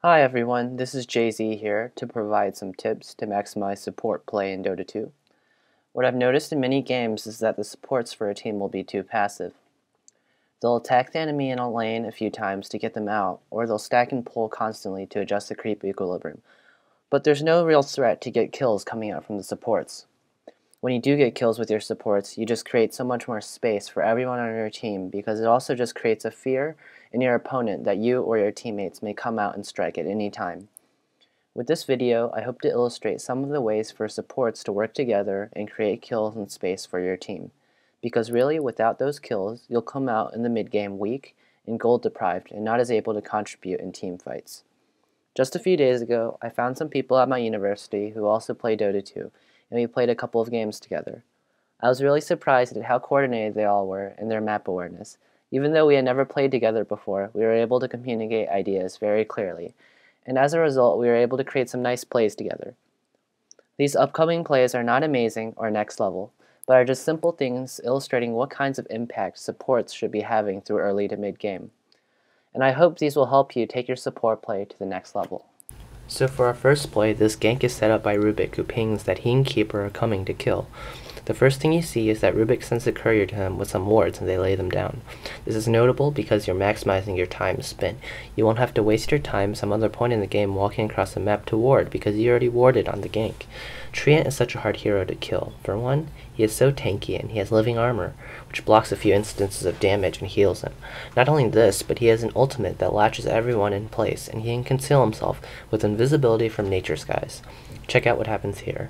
Hi everyone, this is Jay-Z here to provide some tips to maximize support play in Dota 2. What I've noticed in many games is that the supports for a team will be too passive. They'll attack the enemy in a lane a few times to get them out, or they'll stack and pull constantly to adjust the creep equilibrium. But there's no real threat to get kills coming out from the supports. When you do get kills with your supports, you just create so much more space for everyone on your team because it also just creates a fear in your opponent that you or your teammates may come out and strike at any time. With this video, I hope to illustrate some of the ways for supports to work together and create kills and space for your team. Because really, without those kills, you'll come out in the mid-game weak and gold deprived and not as able to contribute in team fights. Just a few days ago, I found some people at my university who also play Dota 2, and we played a couple of games together. I was really surprised at how coordinated they all were in their map awareness. Even though we had never played together before, we were able to communicate ideas very clearly, and as a result, we were able to create some nice plays together. These upcoming plays are not amazing or next level, but are just simple things illustrating what kinds of impact supports should be having through early to mid-game. And I hope these will help you take your support play to the next level. So for our first play, this gank is set up by Rubik, who pings that he and Keeper are coming to kill. The first thing you see is that Rubik sends a courier to him with some wards and they lay them down. This is notable because you're maximizing your time spent. You won't have to waste your time some other point in the game walking across the map to ward because you already warded on the gank. Treant is such a hard hero to kill. For one, he is so tanky and he has living armor, which blocks a few instances of damage and heals him. Not only this, but he has an ultimate that latches everyone in place and he can conceal himself with invisibility from nature skies. Check out what happens here.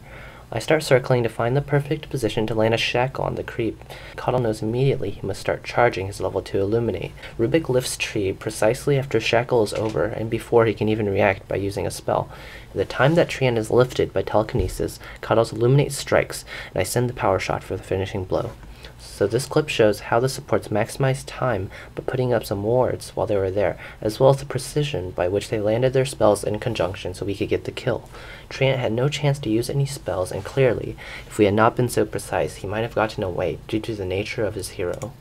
I start circling to find the perfect position to land a shackle on the creep. Cuddle knows immediately he must start charging his level 2 illuminate. Rubik lifts Tree precisely after shackle is over and before he can even react by using a spell. At the time that Treant is lifted by telekinesis, Cuddle's illuminate strikes and I send the power shot for the finishing blow. So this clip shows how the supports maximized time by putting up some wards while they were there, as well as the precision by which they landed their spells in conjunction so we could get the kill. Treant had no chance to use any spells, and clearly, if we had not been so precise, he might have gotten away due to the nature of his hero.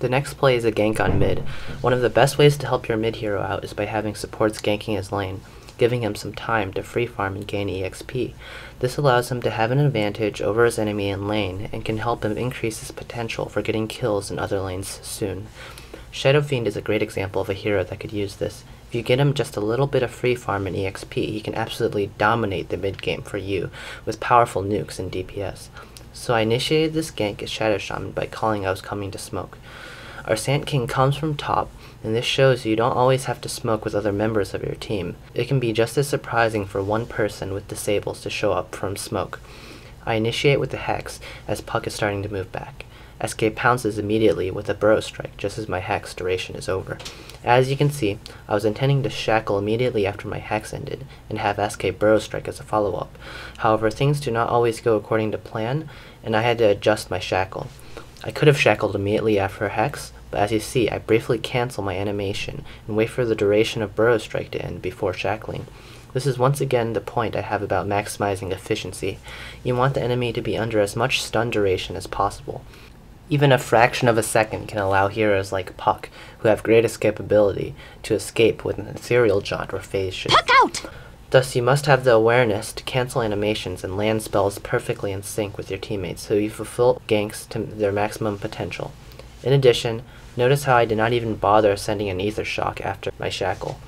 The next play is a gank on mid. One of the best ways to help your mid hero out is by having supports ganking his lane, giving him some time to free farm and gain EXP. This allows him to have an advantage over his enemy in lane and can help him increase his potential for getting kills in other lanes soon. Shadow Fiend is a great example of a hero that could use this. If you get him just a little bit of free farm and EXP, he can absolutely dominate the mid game for you with powerful nukes and DPS. So I initiated this gank as Shadow Shaman by calling I was coming to smoke. Our Sand King comes from top, and this shows you don't always have to smoke with other members of your team. It can be just as surprising for one person with disables to show up from smoke. I initiate with the Hex as Puck is starting to move back. SK pounces immediately with a Burrow Strike just as my Hex duration is over. As you can see, I was intending to shackle immediately after my Hex ended and have SK Burrow Strike as a follow-up. However, things do not always go according to plan, and I had to adjust my shackle. I could have shackled immediately after Hex, but as you see, I briefly cancel my animation and wait for the duration of Burrow Strike to end before shackling. This is once again the point I have about maximizing efficiency. You want the enemy to be under as much stun duration as possible. Even a fraction of a second can allow heroes like Puck, who have great escapability, to escape with an ethereal jaunt or phase shift. Puck out! Thus, you must have the awareness to cancel animations and land spells perfectly in sync with your teammates so you fulfill ganks to their maximum potential. In addition, notice how I did not even bother sending an Ether Shock after my shackle.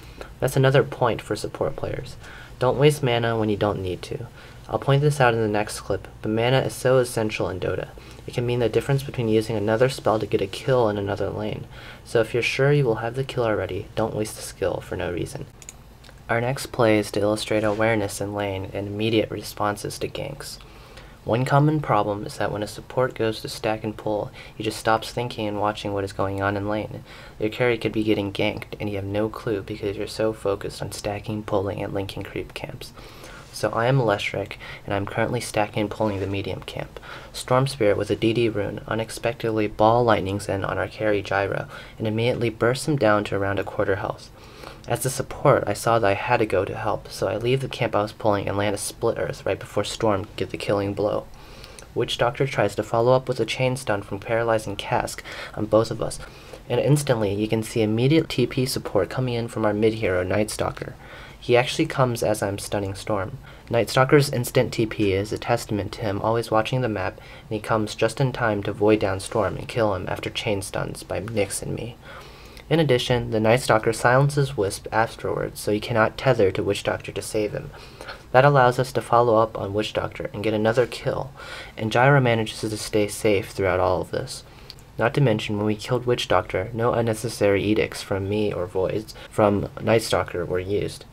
That's another point for support players. Don't waste mana when you don't need to. I'll point this out in the next clip, but mana is so essential in Dota. It can mean the difference between using another spell to get a kill in another lane. So if you're sure you will have the kill already, don't waste the skill for no reason. Our next play is to illustrate awareness in lane and immediate responses to ganks. One common problem is that when a support goes to stack and pull, he just stops thinking and watching what is going on in lane. Your carry could be getting ganked and you have no clue because you're so focused on stacking, pulling, and linking creep camps. So I am Leshric, and I'm currently stacking and pulling the medium camp. Storm Spirit with a DD rune unexpectedly ball lightnings in on our carry Gyro, and immediately bursts him down to around a quarter health. As a support, I saw that I had to go to help, so I leave the camp I was pulling and land a Split Earth right before Storm could get the killing blow. Witch Doctor tries to follow up with a chain stun from Paralyzing Cask on both of us, and instantly you can see immediate TP support coming in from our mid-hero, Night Stalker. He actually comes as I'm stunning Storm. Night Stalker's instant TP is a testament to him always watching the map, and he comes just in time to void down Storm and kill him after chain stuns by Nyx and me. In addition, the Night Stalker silences Wisp afterwards, so he cannot tether to Witch Doctor to save him. That allows us to follow up on Witch Doctor and get another kill, and Gyra manages to stay safe throughout all of this. Not to mention, when we killed Witch Doctor, no unnecessary edicts from me or voids from Night Stalker were used.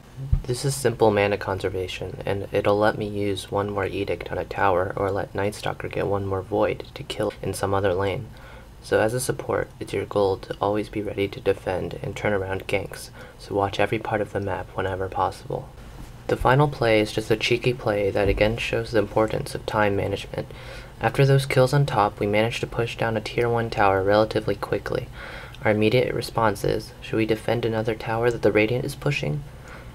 This is simple mana conservation, and it'll let me use one more edict on a tower or let Night Stalker get one more void to kill in some other lane. So as a support, it's your goal to always be ready to defend and turn around ganks, so watch every part of the map whenever possible. The final play is just a cheeky play that again shows the importance of time management. After those kills on top, we managed to push down a tier 1 tower relatively quickly. Our immediate response is, should we defend another tower that the Radiant is pushing?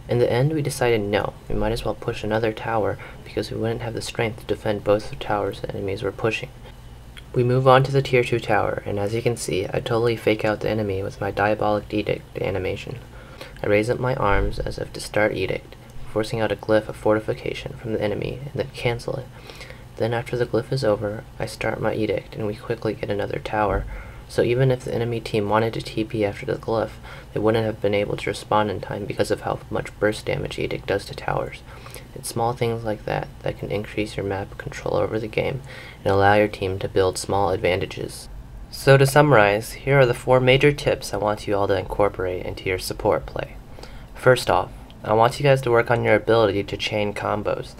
In the end, we decided no, we might as well push another tower because we wouldn't have the strength to defend both the towers the enemies were pushing. We move on to the tier 2 tower, and as you can see, I totally fake out the enemy with my Diabolic Edict animation. I raise up my arms as if to start Edict, forcing out a glyph of fortification from the enemy and then cancel it. Then after the glyph is over, I start my Edict and we quickly get another tower, so even if the enemy team wanted to TP after the glyph, they wouldn't have been able to respond in time because of how much burst damage Edict does to towers. It's small things like that that can increase your map control over the game and allow your team to build small advantages. So to summarize, here are the 4 major tips I want you all to incorporate into your support play. First off, I want you guys to work on your ability to chain combos.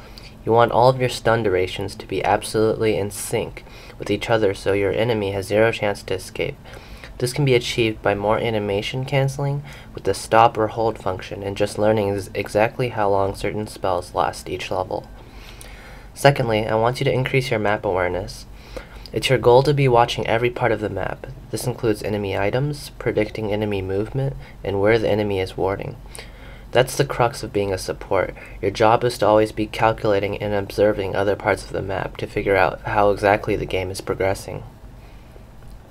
You want all of your stun durations to be absolutely in sync with each other so your enemy has zero chance to escape. This can be achieved by more animation cancelling with the stop or hold function and just learning exactly how long certain spells last each level. Secondly, I want you to increase your map awareness. It's your goal to be watching every part of the map. This includes enemy items, predicting enemy movement, and where the enemy is warding. That's the crux of being a support. Your job is to always be calculating and observing other parts of the map to figure out how exactly the game is progressing.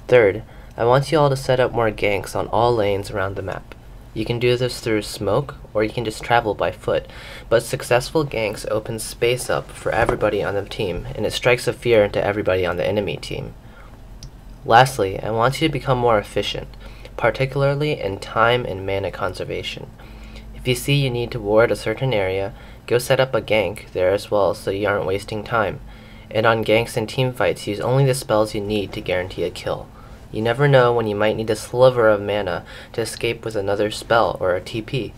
Third, I want you all to set up more ganks on all lanes around the map. You can do this through smoke, or you can just travel by foot, but successful ganks open space up for everybody on the team, and it strikes a fear into everybody on the enemy team. Lastly, I want you to become more efficient, particularly in time and mana conservation. If you see you need to ward a certain area, go set up a gank there as well so you aren't wasting time. And on ganks and teamfights, use only the spells you need to guarantee a kill. You never know when you might need a sliver of mana to escape with another spell or a TP.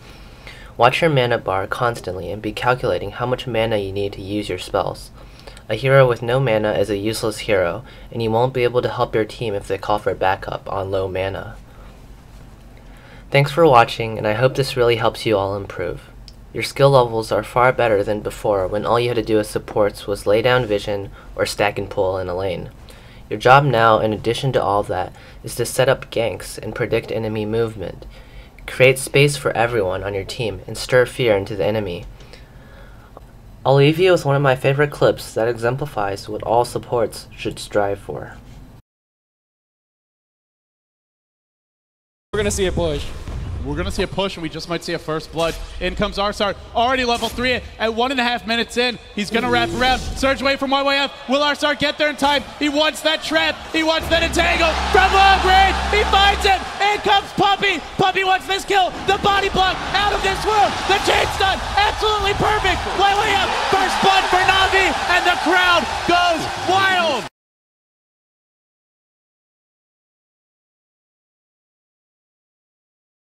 Watch your mana bar constantly and be calculating how much mana you need to use your spells. A hero with no mana is a useless hero, and you won't be able to help your team if they call for backup on low mana. Thanks for watching, and I hope this really helps you all improve. Your skill levels are far better than before when all you had to do as supports was lay down vision or stack and pull in a lane. Your job now, in addition to all of that, is to set up ganks and predict enemy movement. Create space for everyone on your team and stir fear into the enemy. I'll leave you with one of my favorite clips that exemplifies what all supports should strive for. We're gonna see a push. We're going to see a push, and we just might see a first blood. In comes Arsar, already level 3 at 1.5 minutes in. He's going to wrap around. Surge away from one way up. Will Arsar get there in time? He wants that trap. He wants that entangle. From long range, he finds it. In comes Puppy. Puppy wants this kill. The body block out of this world. The chain stun, absolutely perfect. Way up. First blood for Na'Vi, and the crowd goes wild.